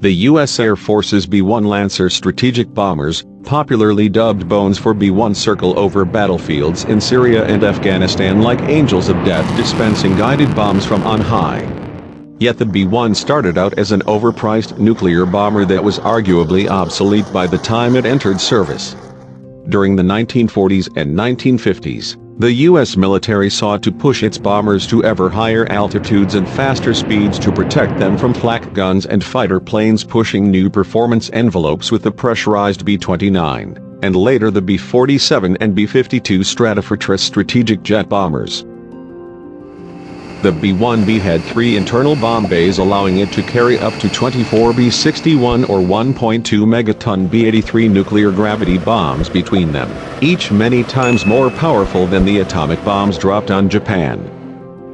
The U.S. Air Force's B-1 Lancer strategic bombers, popularly dubbed Bones for B-1, circle over battlefields in Syria and Afghanistan like angels of death, dispensing guided bombs from on high. Yet the B-1 started out as an overpriced nuclear bomber that was arguably obsolete by the time it entered service. During the 1940s and 1950s, the U.S. military sought to push its bombers to ever higher altitudes and faster speeds to protect them from flak guns and fighter planes, pushing new performance envelopes with the pressurized B-29, and later the B-47 and B-52 Stratofortress strategic jet bombers. The B-1B had 3 internal bomb bays, allowing it to carry up to 24 B-61 or 1.2 megaton B-83 nuclear gravity bombs between them, each many times more powerful than the atomic bombs dropped on Japan.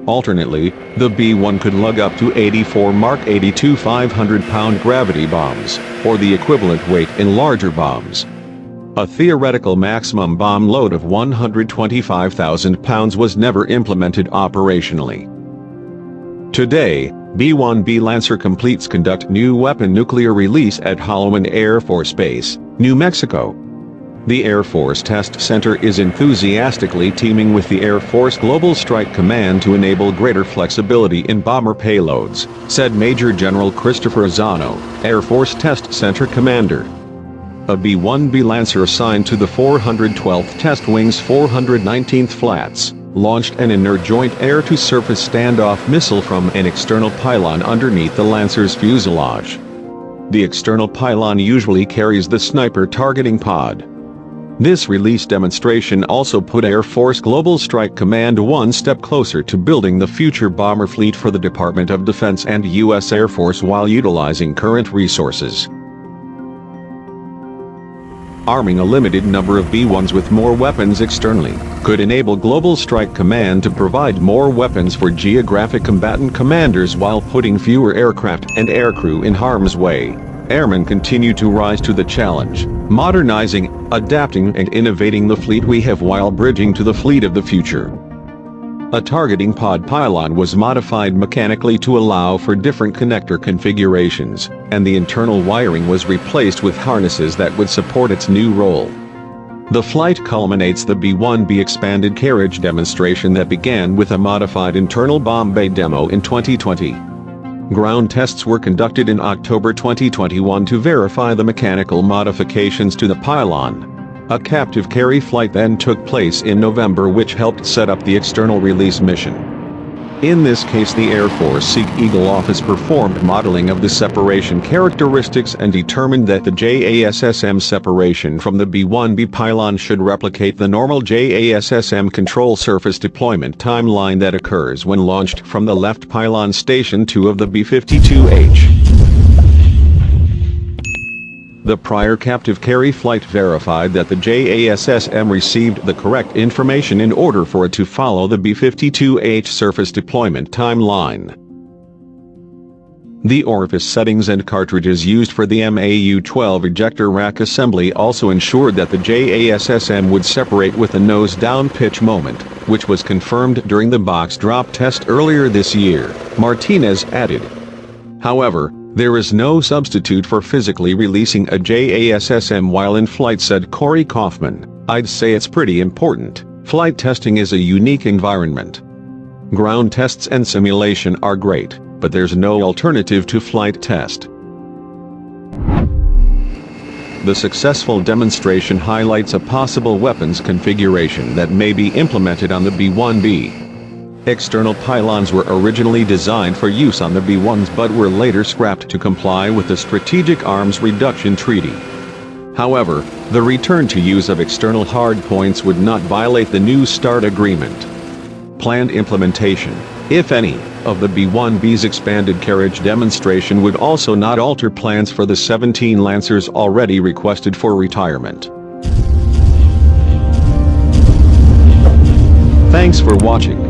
Alternately, the B-1 could lug up to 84 Mark 82 500-pound gravity bombs, or the equivalent weight in larger bombs. A theoretical maximum bomb load of 125,000 pounds was never implemented operationally. Today, B-1B Lancer completes conduct new weapon nuclear release at Holloman Air Force Base, New Mexico. The Air Force Test Center is enthusiastically teaming with the Air Force Global Strike Command to enable greater flexibility in bomber payloads, said Major General Christopher Azzano, Air Force Test Center commander. A B-1B Lancer assigned to the 412th Test Wing's 419th Flats launched an inert Joint Air-to-Surface Standoff Missile from an external pylon underneath the Lancer's fuselage. The external pylon usually carries the sniper targeting pod. This release demonstration also put Air Force Global Strike Command one step closer to building the future bomber fleet for the Department of Defense and U.S. Air Force while utilizing current resources. Arming a limited number of B-1s with more weapons externally could enable Global Strike Command to provide more weapons for geographic combatant commanders while putting fewer aircraft and aircrew in harm's way. Airmen continue to rise to the challenge, modernizing, adapting and innovating the fleet we have while bridging to the fleet of the future. A targeting pod pylon was modified mechanically to allow for different connector configurations, and the internal wiring was replaced with harnesses that would support its new role. The flight culminates the B-1B expanded carriage demonstration that began with a modified internal bomb bay demo in 2020. Ground tests were conducted in October 2021 to verify the mechanical modifications to the pylon. A captive carry flight then took place in November, which helped set up the external release mission. In this case, the Air Force Sea Eagle Office performed modeling of the separation characteristics and determined that the JASSM separation from the B-1B pylon should replicate the normal JASSM control surface deployment timeline that occurs when launched from the left pylon station 2 of the B-52H. The prior captive carry flight verified that the JASSM received the correct information in order for it to follow the B-52H surface deployment timeline. The orifice settings and cartridges used for the MAU-12 ejector rack assembly also ensured that the JASSM would separate with a nose-down pitch moment, which was confirmed during the box drop test earlier this year, Martinez added. However, there is no substitute for physically releasing a JASSM while in flight, said Corey Kaufman. I'd say it's pretty important. Flight testing is a unique environment. Ground tests and simulation are great, but there's no alternative to flight test. The successful demonstration highlights a possible weapons configuration that may be implemented on the B-1B. External pylons were originally designed for use on the B-1s but were later scrapped to comply with the Strategic Arms Reduction Treaty. However, the return to use of external hardpoints would not violate the New START agreement. Planned implementation, if any, of the B-1B's expanded carriage demonstration would also not alter plans for the 17 Lancers already requested for retirement. Thanks for watching.